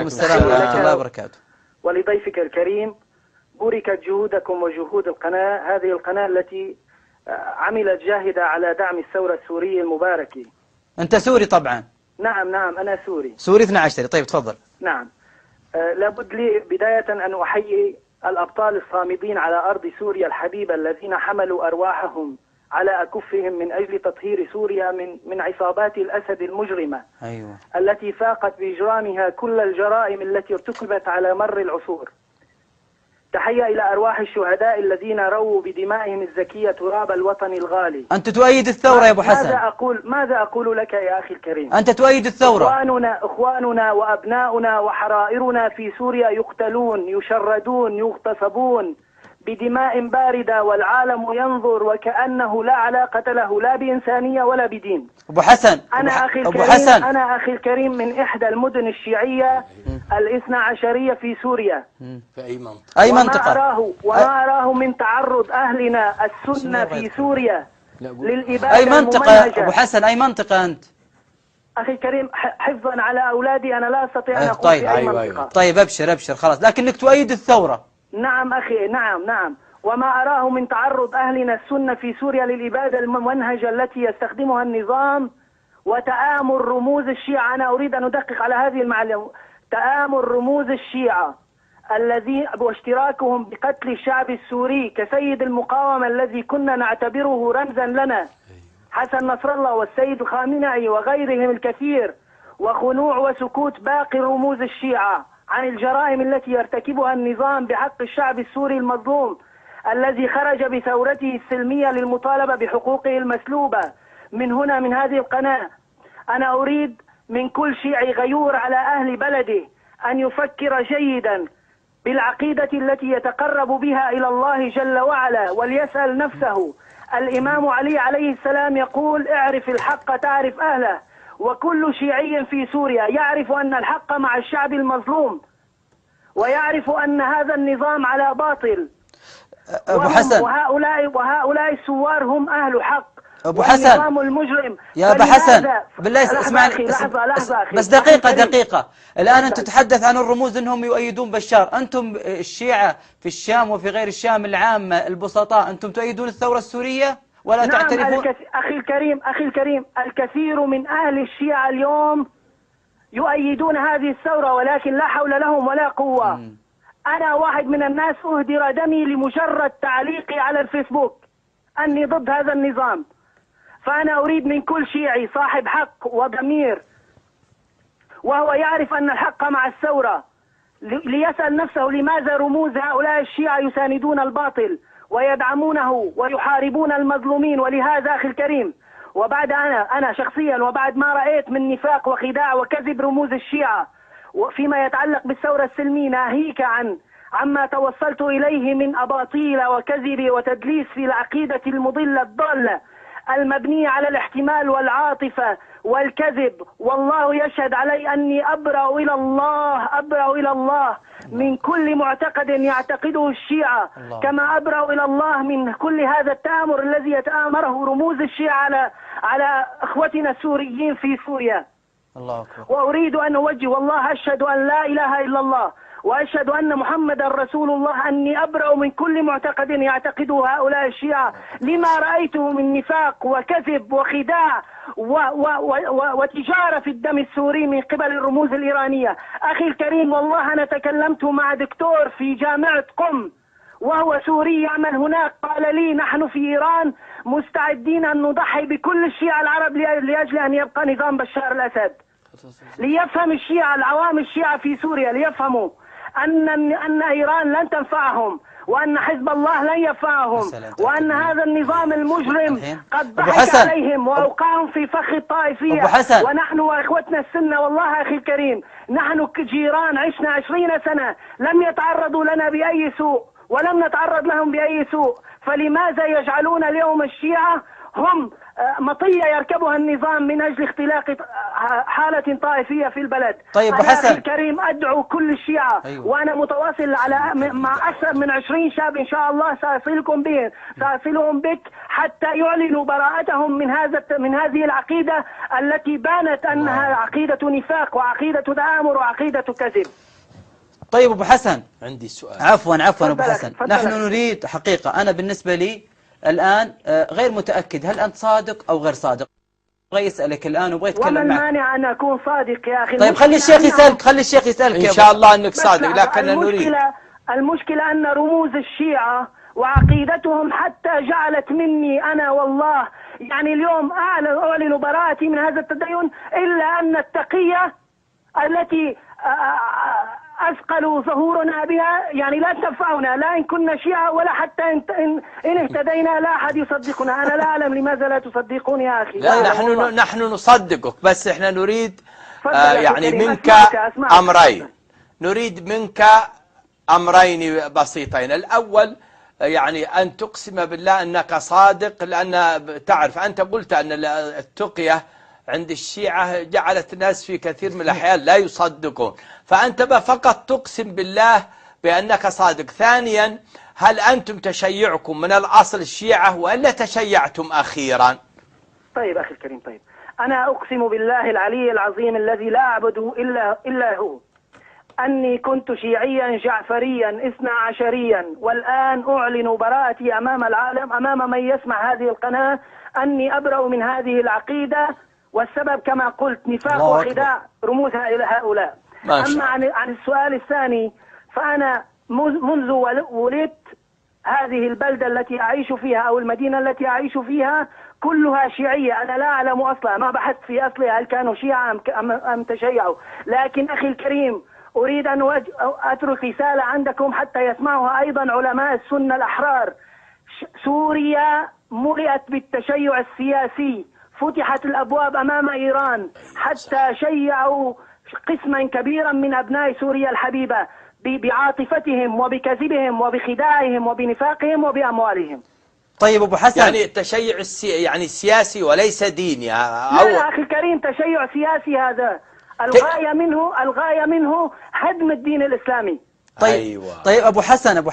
وعليكم السلام ورحمة الله وبركاته. ولضيفك الكريم، بوركت جهودكم وجهود القناة، هذه القناة التي عملت جاهدة على دعم الثورة السورية المباركة. أنت سوري طبعا؟ نعم أنا سوري. سوري 12. طيب تفضل. نعم. لابد لي بداية أن أحيي الأبطال الصامدين على أرض سوريا الحبيبة الذين حملوا أرواحهم على أكفهم من أجل تطهير سوريا من عصابات الأسد المجرمة. أيوة. التي فاقت بإجرامها كل الجرائم التي ارتكبت على مر العصور. تحية إلى أرواح الشهداء الذين رووا بدمائهم الزكية تراب الوطن الغالي. أنت تؤيد الثورة يا أبو حسن؟ ماذا أقول لك يا أخي الكريم؟ أنت تؤيد الثورة؟ إخواننا وأبناؤنا وحرائرنا في سوريا يقتلون، يشردون، يغتصبون بدماء باردة، والعالم ينظر وكأنه لا علاقة له لا بإنسانية ولا بدين. أبو حسن، أنا أخي الكريم من إحدى المدن الشيعية 12 في سوريا. في أي منطقة؟ وما أراه من تعرض أهلنا السنة في سوريا للإبادة أي منطقة الممنهجة. أبو حسن أي منطقة أنت؟ أخي الكريم حفظا على أولادي أنا لا أستطيع أن أقول في أي منطقة. طيب أبشر خلاص، لكنك تؤيد الثورة. نعم أخي، نعم. وما أراه من تعرض أهلنا السنة في سوريا للإبادة الممنهجة التي يستخدمها النظام وتآمر رموز الشيعة. أنا أريد أن أدقق على هذه المعلومة. تآمر رموز الشيعة الذي واشتراكهم بقتل الشعب السوري كسيد المقاومة الذي كنا نعتبره رمزا لنا، حسن نصر الله والسيد الخامنئي وغيرهم الكثير، وخنوع وسكوت باقي رموز الشيعة عن الجرائم التي يرتكبها النظام بحق الشعب السوري المظلوم الذي خرج بثورته السلمية للمطالبة بحقوقه المسلوبة. من هنا من هذه القناة أنا أريد من كل شيعي غيور على أهل بلده أن يفكر جيدا بالعقيدة التي يتقرب بها إلى الله جل وعلا، وليسأل نفسه. الإمام علي عليه السلام يقول: اعرف الحق تعرف أهله. وكل شيعي في سوريا يعرف أن الحق مع الشعب المظلوم، ويعرف أن هذا النظام على باطل. أبو حسن، وهؤلاء الثوار هم أهل حق. أبو حسن، النظام المجرم. يا أبو حسن بالله اسمعني لحظة أخي. بس دقيقة. الآن أنت تتحدث عن الرموز أنهم يؤيدون بشار. أنتم الشيعة في الشام وفي غير الشام العامة البسطاء، أنتم تؤيدون الثورة السورية ولا تعترفون؟ أخي الكريم الكثير من أهل الشيعة اليوم يؤيدون هذه الثورة، ولكن لا حول لهم ولا قوة. أنا واحد من الناس أهدر دمي لمجرد تعليقي على الفيسبوك أني ضد هذا النظام. فأنا أريد من كل شيعي صاحب حق وضمير وهو يعرف أن الحق مع الثورة ليسأل نفسه لماذا رموز هؤلاء الشيعة يساندون الباطل ويدعمونه ويحاربون المظلومين. ولهذا أخي الكريم، وبعد أنا شخصيا وبعد ما رأيت من نفاق وخداع وكذب رموز الشيعة وفيما يتعلق بالثورة السلمية، ناهيك عما توصلت إليه من أباطيل وكذب وتدليس في العقيدة المضلة الضالة المبنية على الاحتمال والعاطفة والكذب. والله يشهد علي أني أبرأ إلى الله من كل معتقد يعتقده الشيعة، كما أبرأ إلى الله من كل هذا التآمر الذي يتآمره رموز الشيعة على أخوتنا السوريين في سوريا. الله أكبر. وأريد أن أوجه، والله أشهد أن لا إله إلا الله وأشهد أن محمد رسول الله، أني أبرأ من كل معتقد يعتقده هؤلاء الشيعة لما رأيته من نفاق وكذب وخداع وتجارة في الدم السوري من قبل الرموز الإيرانية. أخي الكريم، والله أنا تكلمت مع دكتور في جامعة قم وهو سوري يعمل هناك، قال لي: نحن في إيران مستعدين أن نضحي بكل الشيعة العرب لأجل أن يبقى نظام بشار الأسد. ليفهم الشيعة، العوام الشيعة في سوريا ليفهموا أن إيران لن تنفعهم، وأن حزب الله لن ينفعهم، وأن هذا النظام المجرم قد ضحك عليهم وأوقعهم في فخ الطائفية. ونحن وإخوتنا السنة، والله أخي الكريم، نحن كجيران عشنا 20 سنة لم يتعرضوا لنا بأي سوء ولم نتعرض لهم بأي سوء. فلماذا يجعلون اليوم الشيعة هم مطية يركبها النظام من أجل اختلاق حالة طائفية في البلد. طيب أبو أنا حسن، أخي الكريم أدعو كل الشيعة، أيوة. وأنا متواصل مع أكثر من 20 شاب إن شاء الله سأصلهم بك حتى يعلنوا براءتهم من هذه العقيدة التي بانت أنها عقيدة نفاق وعقيدة تآمر وعقيدة كذب. طيب أبو حسن، عندي سؤال. عفوا أبو حسن، نحن نريد حقيقة، أنا بالنسبة لي الآن غير متأكد هل أنت صادق أو غير صادق. أبغى يسألك الآن وأبغى يتكلم معك. وما المانع أن أكون صادق يا أخي؟ طيب خلي الشيخ يسألك، إن شاء الله أنك صادق، لكن نريد. المشكلة أن رموز الشيعة وعقيدتهم حتى جعلت مني أنا والله يعني اليوم أعلن براءتي من هذا التدين، إلا أن التقية التي أثقلوا ظهورنا بها يعني لا تنفعنا، لا إن كنا شيعة ولا حتى إن اهتدينا لا أحد يصدقنا. أنا لا أعلم لماذا لا تصدقون يا أخي. لا نحن نصدقك، بس إحنا نريد يعني منك أمرين. نريد منك أمرين بسيطين. الأول يعني أن تقسم بالله أنك صادق، لأن تعرف أنت قلت أن التقية عند الشيعة جعلت الناس في كثير من الأحيان لا يصدقون، فأنت فقط تقسم بالله بأنك صادق. ثانيا، هل أنتم تشيعكم من الأصل الشيعة وإلا تشيعتم أخيرا؟ طيب أخي الكريم، طيب أنا أقسم بالله العلي العظيم الذي لا أعبد إلا هو أني كنت شيعيا جعفريا 12 والآن أعلن براءتي أمام العالم، أمام من يسمع هذه القناة، أني أبرأ من هذه العقيدة، والسبب كما قلت نفاق وخداع رموزها إلى هؤلاء. أما عن السؤال الثاني، فأنا منذ ولدت هذه البلدة التي أعيش فيها أو المدينة التي أعيش فيها كلها شيعية. أنا لا أعلم أصلها، ما بحثت في أصلها هل كانوا شيعة أم تشيعوا. لكن أخي الكريم، أريد أن أترك رسالة عندكم حتى يسمعها أيضا علماء السنة الأحرار. سوريا ملئت بالتشيع السياسي، فتحت الأبواب أمام إيران حتى شيعوا قسما كبيرا من أبناء سوريا الحبيبة بعاطفتهم وبكذبهم وبخداعهم وبنفاقهم وبأموالهم. طيب أبو حسن، يعني التشيع يعني سياسي وليس ديني. لا أخي الكريم، تشيع سياسي هذا الغاية منه هدم الدين الإسلامي. طيب أبو حسن